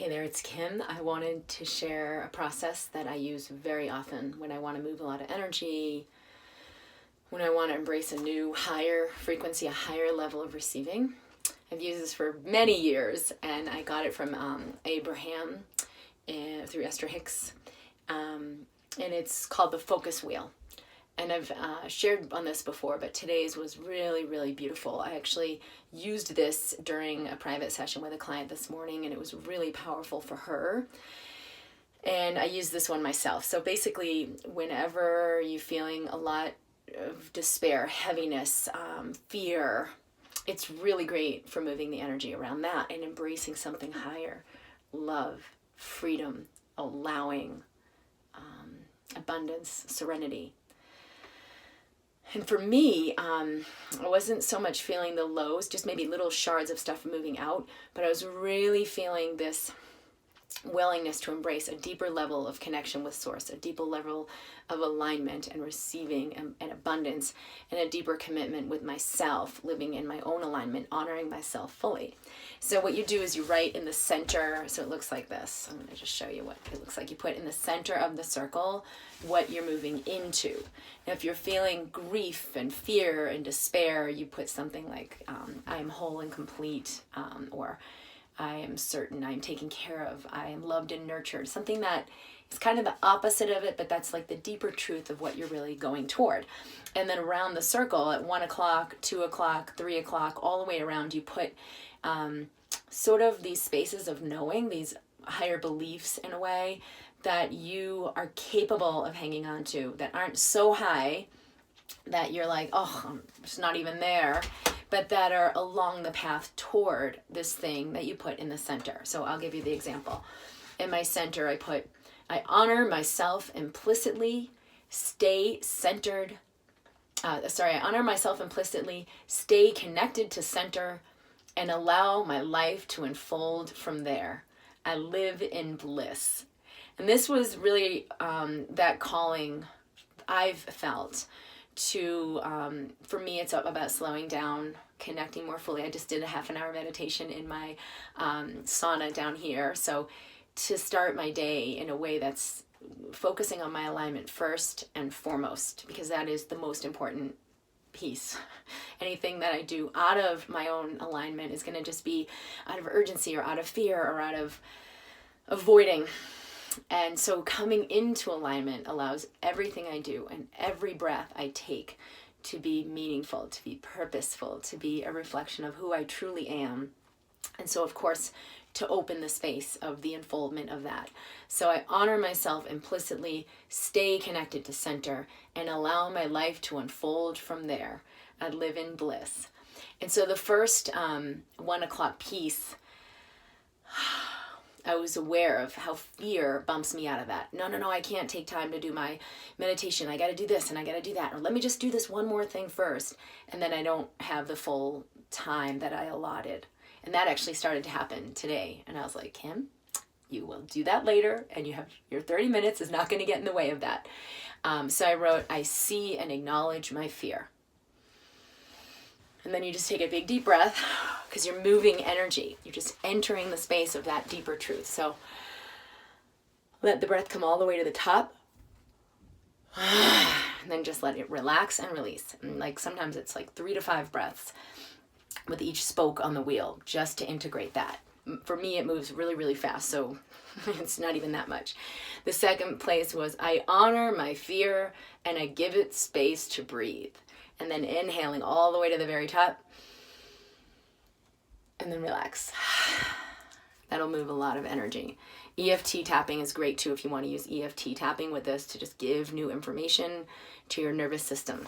Hey there, it's Kim. I wanted to share a process that I use very often when I want to move a lot of energy, when I want to embrace a new higher frequency, a higher level of receiving. I've used this for many years, and I got it from Abraham through Esther Hicks, and it's called the Focus Wheel. And I've shared on this before, but today's was really, really beautiful. I actually used this during a private session with a client this morning, and it was really powerful for her. And I used this one myself. So basically, whenever you're feeling a lot of despair, heaviness, fear, it's really great for moving the energy around that and embracing something higher. Love, freedom, allowing, abundance, serenity. And for me, I wasn't so much feeling the lows, just maybe little shards of stuff moving out, but I was really feeling this willingness to embrace a deeper level of connection with source, a deeper level of alignment and receiving and abundance, and a deeper commitment with myself, living in my own alignment, honoring myself fully. So what you do is you write in the center, so it looks like this. I'm going to just show you what it looks like. You put in the center of the circle what you're moving into. Now, if you're feeling grief and fear and despair, you put something like, I am whole and complete, or I am certain, I am taken care of, I am loved and nurtured. Something that is kind of the opposite of it, but that's like the deeper truth of what you're really going toward. And then around the circle at 1 o'clock, 2 o'clock, 3 o'clock, all the way around, you put sort of these spaces of knowing, these higher beliefs in a way that you are capable of hanging on to, that aren't so high that you're like, oh, I'm just not even there, but that are along the path toward this thing that you put in the center. So I'll give you the example. In my center, I put, I honor myself implicitly, stay centered. I honor myself implicitly, stay connected to center, and allow my life to unfold from there. I live in bliss. And this was really that calling I've felt to, for me, it's about slowing down, connecting more fully. I just did a half an hour meditation in my sauna down here. So to start my day in a way that's focusing on my alignment first and foremost, because that is the most important piece. Anything that I do out of my own alignment is going to just be out of urgency or out of fear or out of avoiding. And so coming into alignment allows everything I do and every breath I take to be meaningful, to be purposeful, to be a reflection of who I truly am. And so, of course, to open the space of the unfoldment of that. So I honor myself implicitly, stay connected to center, and allow my life to unfold from there. I live in bliss. And so the first 1 o'clock piece, I was aware of how fear bumps me out of that. No, I can't take time to do my meditation. I got to do this and I got to do that. Or let me just do this one more thing first. And then I don't have the full time that I allotted. And that actually started to happen today. And I was like, Kim, you will do that later. And you have your 30 minutes is not going to get in the way of that. So I wrote, I see and acknowledge my fear. And then you just take a big deep breath because you're moving energy. You're just entering the space of that deeper truth. So let the breath come all the way to the top. And then just let it relax and release. And like sometimes it's like 3 to 5 breaths with each spoke on the wheel just to integrate that. For me, it moves really, really fast. So it's not even that much. The second place was I honor my fear and I give it space to breathe. And then inhaling all the way to the very top. And then relax. That'll move a lot of energy. EFT tapping is great too if you want to use EFT tapping with this to just give new information to your nervous system.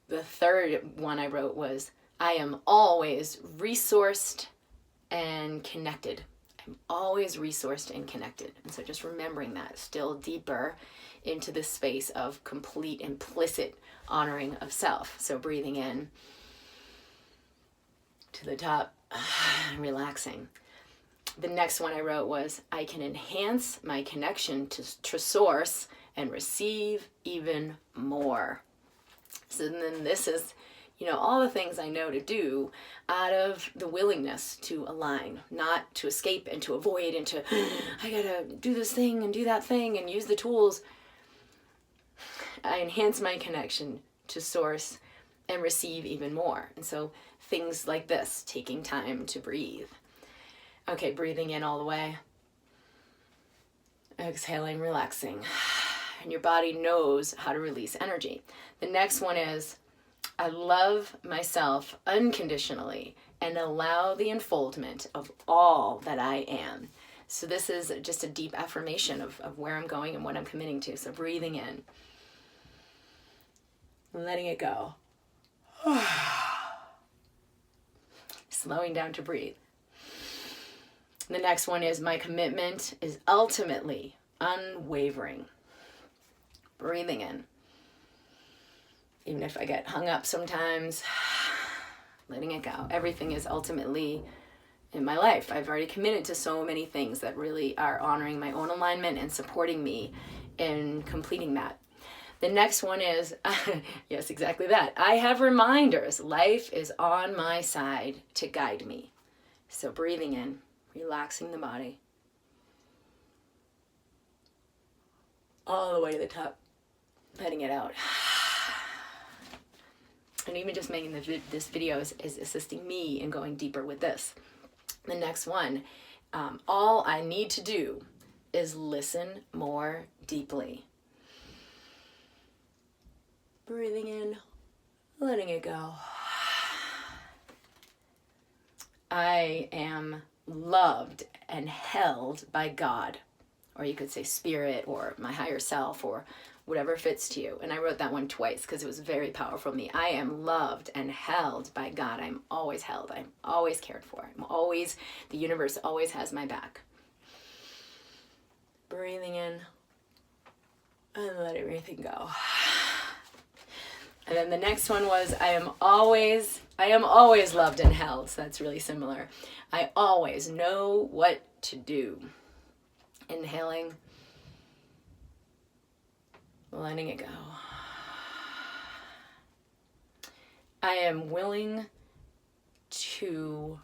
The third one I wrote was, I am always resourced and connected. I'm always resourced and connected. And so just remembering that still deeper into this space of complete implicit honoring of self. So breathing in to the top, relaxing. The next one I wrote was, I can enhance my connection to source and receive even more. So then this is You know, all the things I know to do out of the willingness to align, not to escape and to avoid and to, I gotta do this thing and do that thing and use the tools. I enhance my connection to source and receive even more. And so things like this, taking time to breathe. Okay, breathing in all the way. Exhaling, relaxing. And your body knows how to release energy. The next one is, I love myself unconditionally and allow the unfoldment of all that I am. So this is just a deep affirmation of where I'm going and what I'm committing to. So breathing in, letting it go. Slowing down to breathe. The next one is, my commitment is ultimately unwavering. Breathing in. Even if I get hung up sometimes, letting it go. Everything is ultimately in my life. I've already committed to so many things that really are honoring my own alignment and supporting me in completing that. The next one is, yes, exactly that. I have reminders. Life is on my side to guide me. So breathing in, relaxing the body. All the way to the top. Letting it out. And even just making this video is assisting me in going deeper with this. The next one, all I need to do is listen more deeply. Breathing in, letting it go. I am loved and held by God, or you could say spirit, or my higher self, or whatever fits to you. And I wrote that one twice because it was very powerful for me. I am loved and held by God. I'm always held. I'm always cared for. The universe always has my back. Breathing in and letting everything go. And then the next one was, I am always loved and held. So that's really similar. I always know what to do. Inhaling. Letting it go. I am willing to,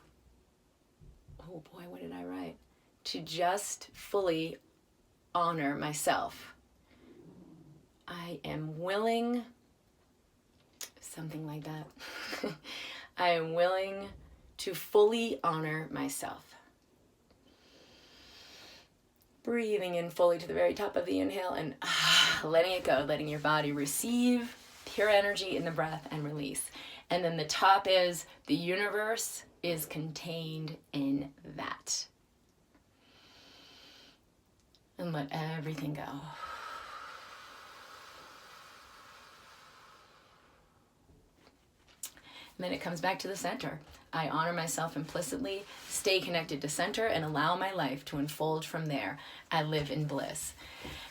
oh boy, what did I write? To just fully honor myself. I am willing, something like that. I am willing to fully honor myself. Breathing in fully to the very top of the inhale and letting it go, letting your body receive pure energy in the breath and release. And then the top is, the universe is contained in that. And let everything go. And then it comes back to the center. I honor myself implicitly, stay connected to center, and allow my life to unfold from there. I live in bliss.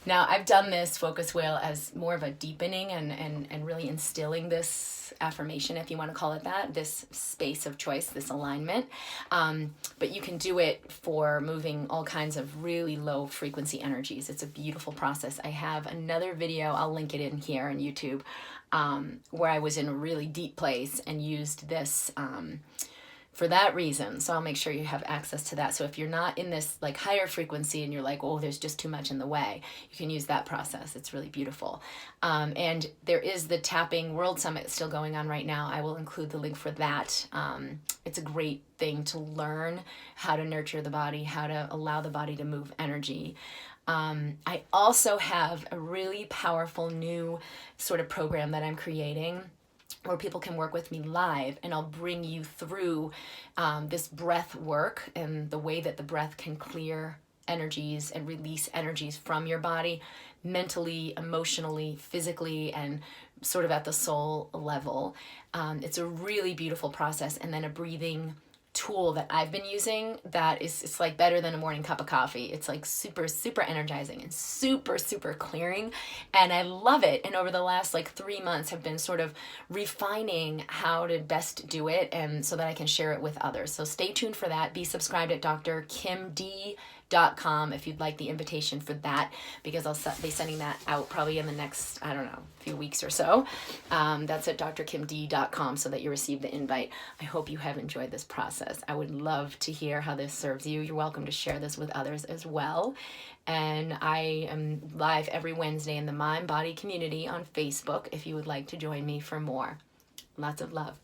Now, I've done this focus wheel as more of a deepening and really instilling this affirmation, if you want to call it that, this space of choice, this alignment. But you can do it for moving all kinds of really low frequency energies. It's a beautiful process. I have another video, I'll link it in here on YouTube, where I was in a really deep place and used this for that reason. So I'll make sure you have access to that. So if you're not in this like higher frequency and you're like, oh, there's just too much in the way, you can use that process. It's really beautiful. And there is the Tapping World Summit still going on right now. I will include the link for that. It's a great thing to learn how to nurture the body, how to allow the body to move energy. I also have a really powerful new sort of program that I'm creating where people can work with me live, and I'll bring you through this breath work and the way that the breath can clear energies and release energies from your body, mentally, emotionally, physically, and sort of at the soul level. It's a really beautiful process. And then a breathing tool that I've been using that is, it's like better than a morning cup of coffee. It's like super, super energizing and super, super clearing. And I love it. And over the last like 3 months have been sort of refining how to best do it, and so that I can share it with others. So stay tuned for that. Be subscribed at drkimd.com if you'd like the invitation for that, because I'll be sending that out probably in the next, I don't know, few weeks or so. That's at drkimd.com so that you receive the invite. I hope you have enjoyed this process. I would love to hear how this serves you. You're welcome to share this with others as well. And I am live every Wednesday in the Mind Body community on Facebook if you would like to join me for more. Lots of love.